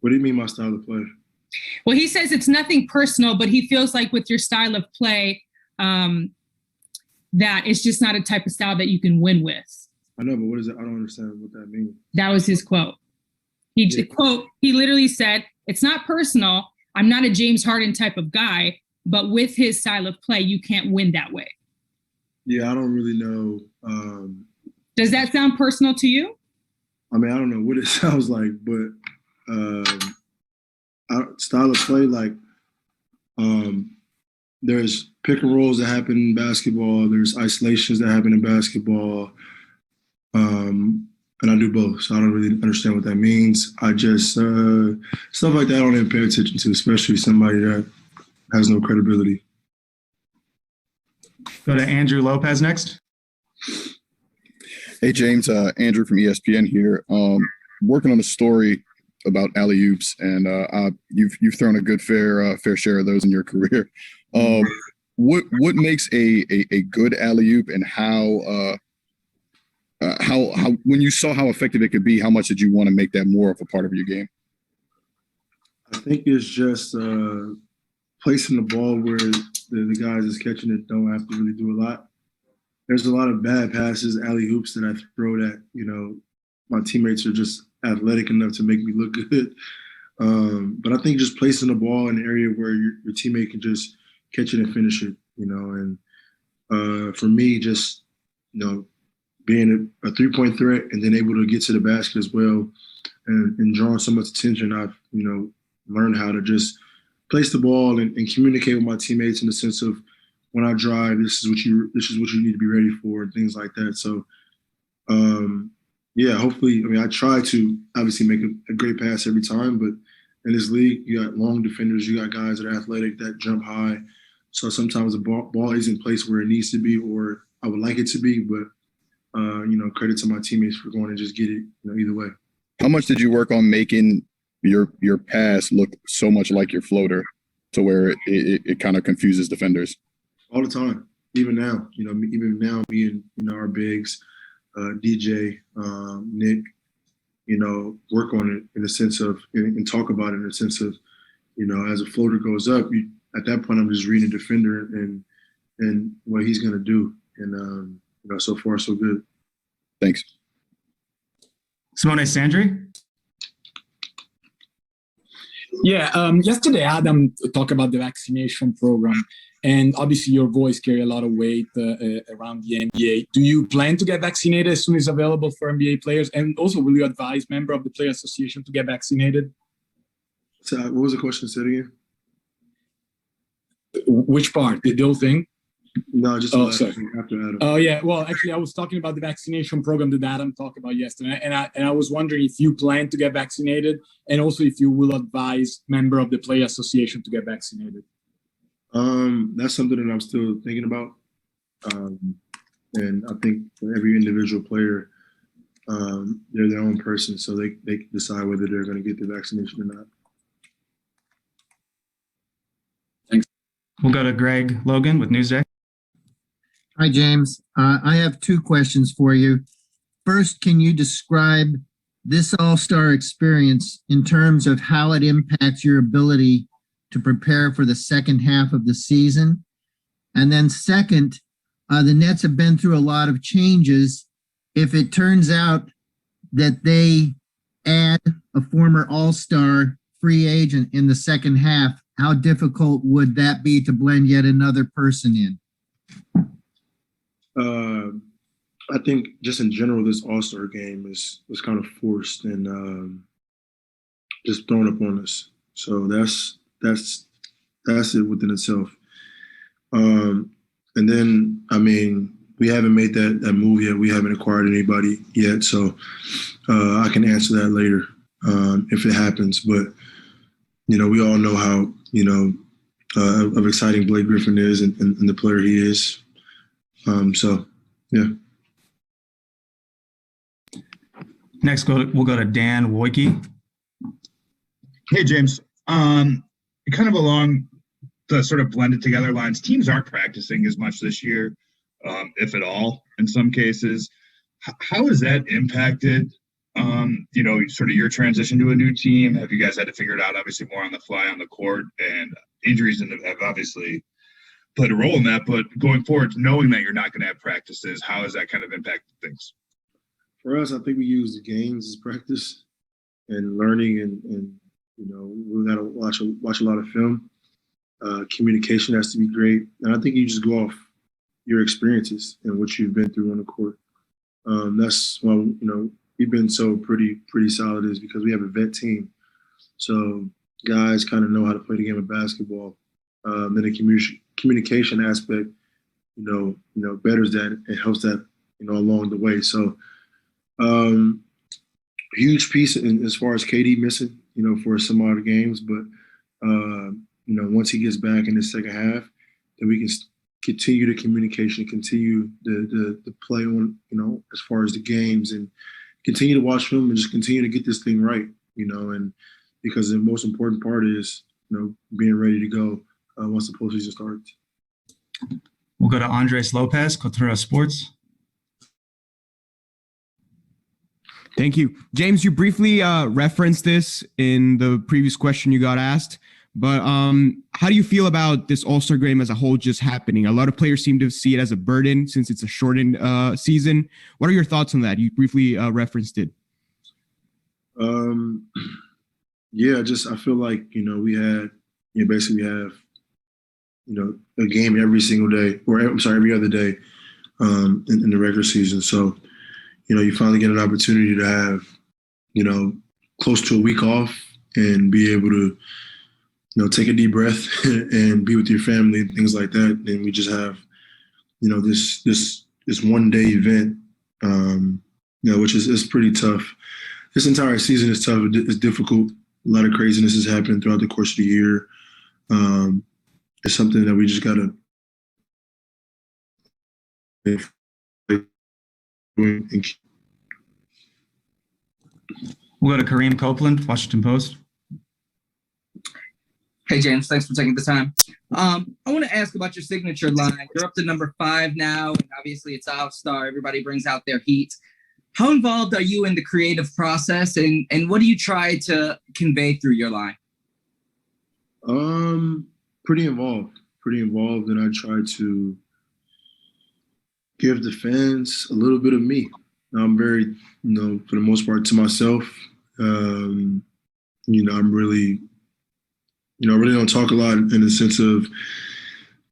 What do you mean my style of play? Well, he says it's nothing personal, but he feels like with your style of play, that it's just not a type of style that you can win with. I know, but what is it? I don't understand what that means. That was his quote. He literally said, it's not personal. I'm not a James Harden type of guy, but with his style of play, you can't win that way. Yeah, I don't really know. Does that sound personal to you? I mean, I don't know what it sounds like, but style of play, like there's pick and rolls that happen in basketball. There's isolations that happen in basketball. And I do both, so I don't really understand what that means. I just, stuff like that I don't even pay attention to, especially somebody that has no credibility. Go to Andrew Lopez next. Hey, James, Andrew from ESPN here. Working on a story about alley-oops, and you've thrown a good fair share of those in your career. What makes a good alley-oop, and how when you saw how effective it could be, how much did you want to make that more of a part of your game? I think it's just placing the ball where the guys that's catching it don't have to really do a lot. There's a lot of bad passes, alley-oops that I throw that, my teammates are just athletic enough to make me look good. But I think just placing the ball in an area where your teammate can just catch it and finish it, and for me, just, being a three-point threat and then able to get to the basket as well and drawing so much attention, I've, learned how to just place the ball and communicate with my teammates in the sense of when I drive, this is what you need to be ready for and things like that. So, yeah, hopefully, I try to obviously make a great pass every time, but in this league, you got long defenders, you got guys that are athletic, that jump high. So sometimes the ball isn't placed where it needs to be or I would like it to be, but credit to my teammates for going and just get it, either way. How much did you work on making your pass look so much like your floater to where it kind of confuses defenders? All the time, even now, me and our bigs, DJ, Nick, work on it in the sense of and talk about it in the sense of, as a floater goes up, at that point I'm just reading the defender and what he's gonna do, and so far so good. Thanks. Simone Sandri. Yeah, yesterday Adam talked about the vaccination program, and obviously your voice carry a lot of weight around the NBA. Do you plan to get vaccinated as soon as available for NBA players? And also, will you advise member of the Player Association to get vaccinated? So what was the question? Say it again. Which part? The whole thing? No, just after Adam. Oh yeah. Well, actually, I was talking about the vaccination program that Adam talked about yesterday, and I was wondering if you plan to get vaccinated, and also if you will advise member of the Player Association to get vaccinated. That's something that I'm still thinking about, and I think for every individual player, they're their own person, so they can decide whether they're going to get the vaccination or not. Thanks. We'll go to Greg Logan with Newsday. Hi, James. I have two questions for you. First, can you describe this All-Star experience in terms of how it impacts your ability to prepare for the second half of the season? And then second, the Nets have been through a lot of changes. If it turns out that they add a former All-Star free agent in the second half, how difficult would that be to blend yet another person in? I think just in general, this All-Star game was kind of forced and just thrown up on us. So that's it within itself. And then, we haven't made that move yet. We haven't acquired anybody yet. So I can answer that later if it happens. But, we all know how, of exciting Blake Griffin is and the player he is. So, yeah. Next, we'll go to Dan Wojcicki. Hey, James. Kind of along the sort of blended together lines, teams aren't practicing as much this year, if at all, in some cases. How has that impacted sort of your transition to a new team? Have you guys had to figure it out, obviously, more on the fly on the court, and injuries have obviously played a role in that, but going forward, knowing that you're not going to have practices, how has that kind of impacted things? For us, I think we use the games as practice and learning, and we got to watch a lot of film. Communication has to be great, and I think you just go off your experiences and what you've been through on the court. That's why we've been so pretty solid, is because we have a vet team, so guys kind of know how to play the game of basketball. Then the communication aspect, betters that. It helps that along the way. So huge piece as far as KD missing, for some other games, but once he gets back in the second half, then we can continue the communication, continue the play on, as far as the games, and continue to watch film and just continue to get this thing right, and because the most important part is, being ready to go once the postseason starts. We'll go to Andres Lopez, Cultura Sports. Thank you. James, you briefly referenced this in the previous question you got asked, but how do you feel about this All-Star game as a whole just happening? A lot of players seem to see it as a burden since it's a shortened season. What are your thoughts on that? You briefly referenced it. I feel like, we have a game every single day, or every other day in the regular season. So, you finally get an opportunity to have, close to a week off and be able to, take a deep breath and be with your family and things like that. And we just have, this 1 day event, which is pretty tough. This entire season is tough. It's difficult. A lot of craziness has happened throughout the course of the year. It's something that we just gotta We'll go to Kareem Copeland, Washington Post. Hey, James, thanks for taking the time. I want to ask about your signature line. You're up to number 5 now, and obviously it's All-Star. Everybody brings out their heat. How involved are you in the creative process, and what do you try to convey through your line? Pretty involved, and I try to give the fans a little bit of me. I'm very, for the most part, to myself. I'm really, I really don't talk a lot in the sense of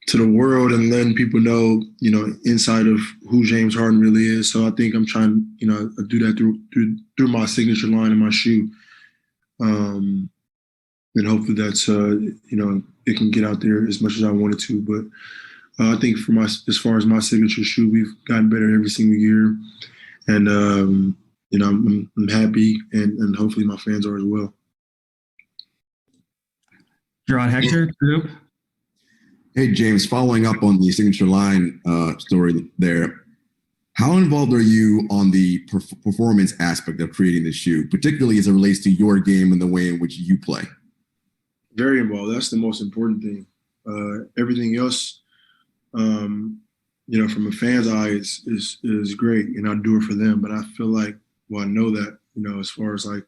to the world and letting people know, inside of who James Harden really is. So I think I'm trying, to do that through my signature line in my shoe. And hopefully that's, it can get out there as much as I wanted to. But I think as far as my signature shoe, we've gotten better every single year. And, I'm happy, and hopefully my fans are as well. Gerard Hector, group. Hey, James, following up on the signature line story there, how involved are you on the performance aspect of creating the shoe, particularly as it relates to your game and the way in which you play? Very involved. That's the most important thing. Everything else, from a fan's eye, is great, and I do it for them. But I feel like, I know that, as far as like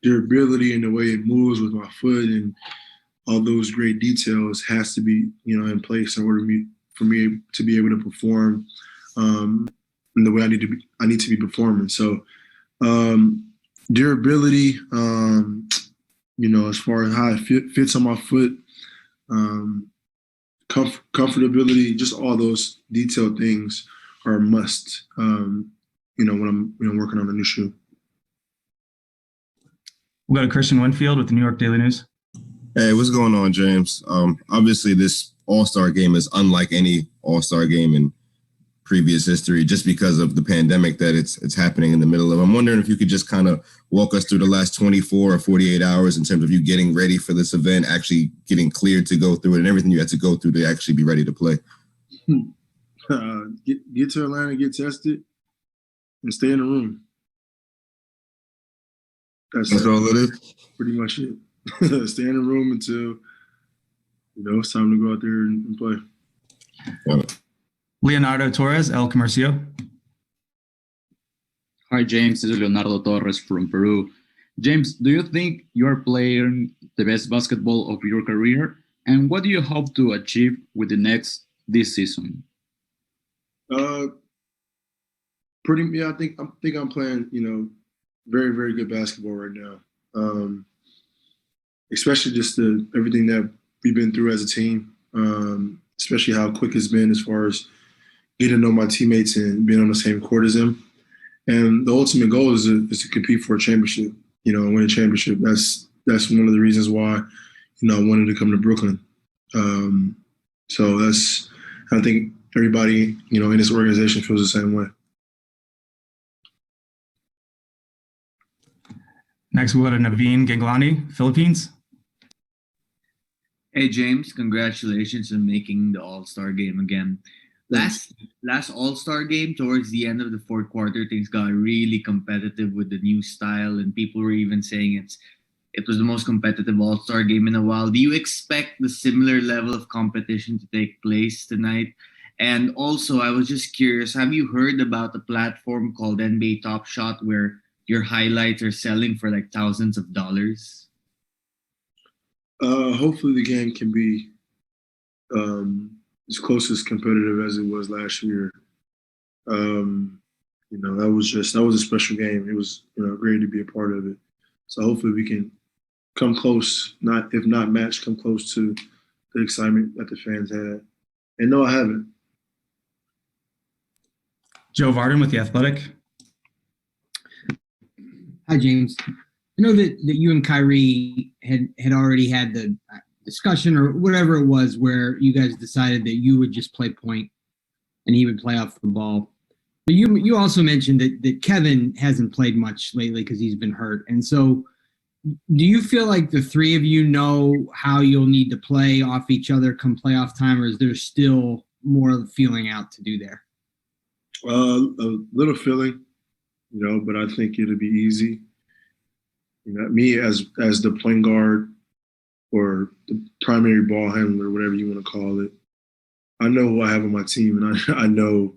durability and the way it moves with my foot and all those great details has to be, in place in order for me to be able to perform in the way I need to be performing. So durability, as far as how it fits on my foot, comfortability, just all those detailed things are a must. When I'm working on a new shoe. We'll go to Christian Winfield with the New York Daily News. Hey, what's going on, James? Obviously, this All-Star game is unlike any All-Star game in previous history, just because of the pandemic that it's happening in the middle of. I'm wondering if you could just kind of walk us through the last 24 or 48 hours in terms of you getting ready for this event, actually getting cleared to go through it, and everything you had to go through to actually be ready to play. Get to Atlanta, get tested, and stay in the room. That's all it is? Pretty much it. Stay in the room until, it's time to go out there and play. Leonardo Torres, El Comercio. Hi, James. This is Leonardo Torres from Peru. James, do you think you are playing the best basketball of your career? And what do you hope to achieve with the next this season? Uh, yeah. I think I'm playing, very very good basketball right now. Especially just everything that we've been through as a team. Especially how quick it's been as far as getting to know my teammates and being on the same court as them. And the ultimate goal is to compete for a championship. Win a championship. That's one of the reasons why I wanted to come to Brooklyn. So I think everybody in this organization feels the same way. Next, we'll go to Naveen Ganglani, Philippines. Hey James, congratulations on making the All-Star game again. Last All-Star game, towards the end of the fourth quarter, things got really competitive with the new style, and people were even saying it was the most competitive All-Star game in a while. Do you expect the similar level of competition to take place tonight? And also, I was just curious, have you heard about a platform called NBA Top Shot where your highlights are selling for like thousands of dollars? Hopefully the game can be as close as competitive as it was last year. That was a special game. It was great to be a part of it. So hopefully we can come close, if not match, come close to the excitement that the fans had. And no, I haven't. Joe Varden with The Athletic. Hi, James. I know that you and Kyrie had already had the discussion or whatever it was where you guys decided that you would just play point and he would play off the ball. But you also mentioned that Kevin hasn't played much lately because he's been hurt. And so do you feel like the three of you know how you'll need to play off each other come playoff time, or is there still more feeling out to do there? A little feeling, but I think it'll be easy. Me as the point guard or the primary ball handler, whatever you want to call it, I know who I have on my team, and I know,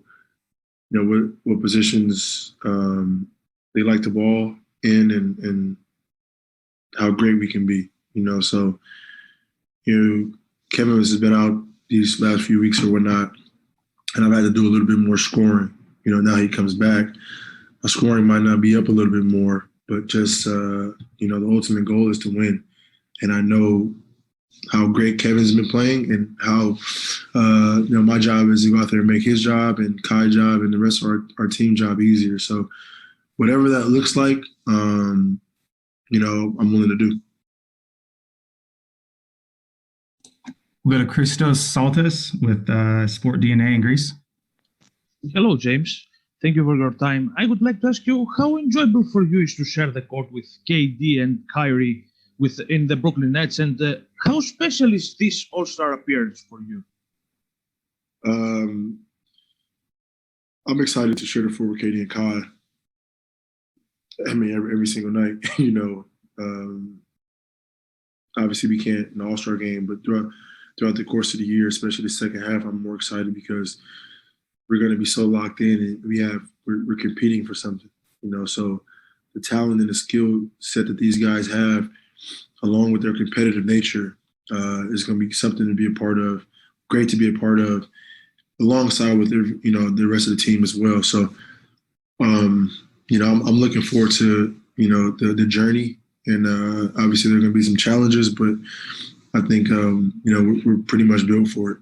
what positions they like the ball in, and how great we can be. So Kevin has been out these last few weeks or whatnot, and I've had to do a little bit more scoring. Now he comes back, my scoring might not be up a little bit more, but just the ultimate goal is to win. And I know how great Kevin's been playing, and how my job is to go out there and make his job and Kai's job and the rest of our team job easier. So whatever that looks like, I'm willing to do. We'll go to Christos Saltis with Sport DNA in Greece. Hello, James. Thank you for your time. I would like to ask you how enjoyable for you is to share the court with KD and Kyrie in the Brooklyn Nets, and how special is this All-Star appearance for you? I'm excited to share the floor with KD and Kai. I mean, every single night, obviously we can't in the All-Star game, but throughout the course of the year, especially the second half, I'm more excited because we're going to be so locked in, and we're competing for something, so the talent and the skill set that these guys have, along with their competitive nature, is going to be something to be a part of, great to be a part of, alongside with the rest of the team as well. So, I'm looking forward to, the journey, and obviously there are going to be some challenges, but I think, we're pretty much built for it.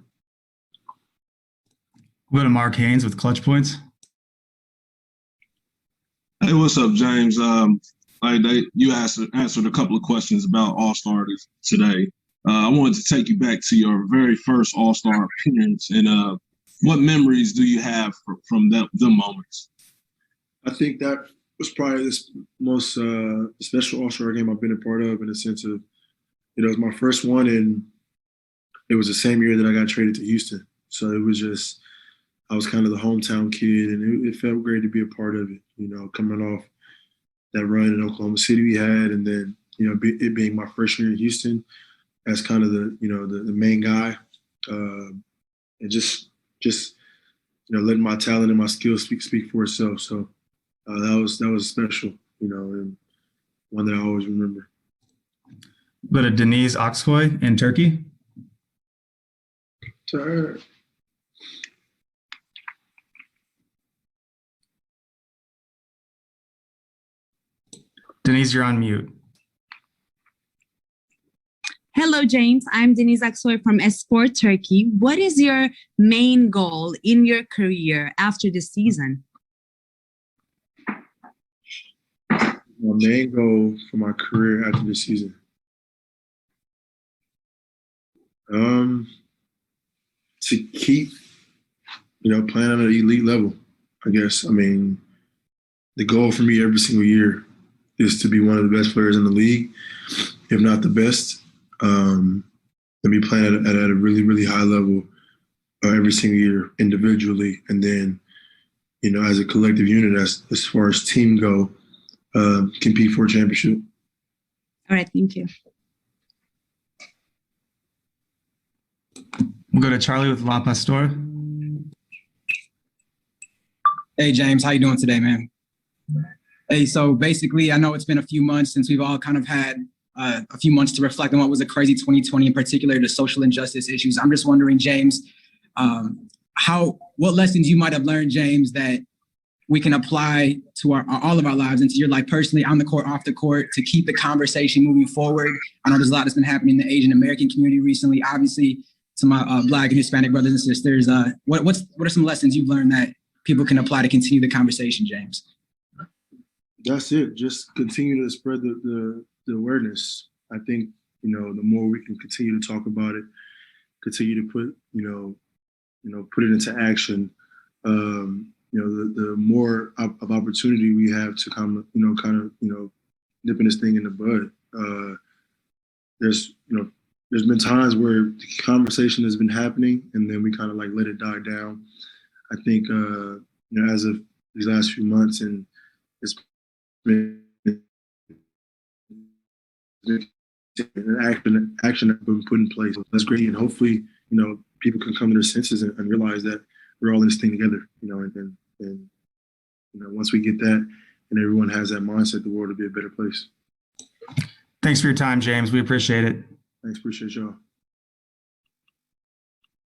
We'll go to Mark Haynes with Clutch Points. Hey, what's up, James? You answered a couple of questions about All-Stars today. I wanted to take you back to your very first All-Star appearance, and what memories do you have from them moments? I think that was probably the most special All-Star game I've been a part of, in the sense of, it was my first one, and it was the same year that I got traded to Houston. So it was just, I was kind of the hometown kid, and it felt great to be a part of it, coming off that run in Oklahoma City we had, and then, it being my first year in Houston as kind of the main guy, and just letting my talent and my skills speak for itself. So That was special, you know, and one that I always remember. Go to Denise Oxhoy in Turkey. Sir. Denise, you're on mute. Hello, James. I'm Deniz Aksoy from Esport Turkey. What is your main goal in your career after this season? My main goal for my career after this season. To keep, you know, playing at an elite level, I guess. I mean, the goal for me every single year is to be one of the best players in the league, if not the best. And be playing at a really, really high level every single year individually. And then, you know, as a collective unit, as far as team go, compete for a championship. All right, thank you. We'll go to Charlie with La Pastor. Hey, James, how you doing today, man? Hey, so basically, I know it's been a few months since we've all kind of had a few months to reflect on what was a crazy 2020, in particular, the social injustice issues. I'm just wondering, James, what lessons you might have learned, James, that we can apply to all of our lives and to your life personally, on the court, off the court, to keep the conversation moving forward. I know there's a lot that's been happening in the Asian American community recently. Obviously, to my Black and Hispanic brothers and sisters, what are some lessons you've learned that people can apply to continue the conversation, James? That's it. Just continue to spread the awareness. I think, you know, the more we can continue to talk about it, continue to put it into action, you know, the more of opportunity we have to kind of nipping this thing in the bud. There's been times where the conversation has been happening and then we kind of like let it die down. I think, you know, as of these last few months, and it's been an action that's been put in place. That's great. And hopefully, you know, people can come to their senses and realize that we're all in this thing together, you know, and you know, once we get that and everyone has that mindset, the world will be a better place. Thanks for your time, James. We appreciate it. Thanks. Appreciate y'all.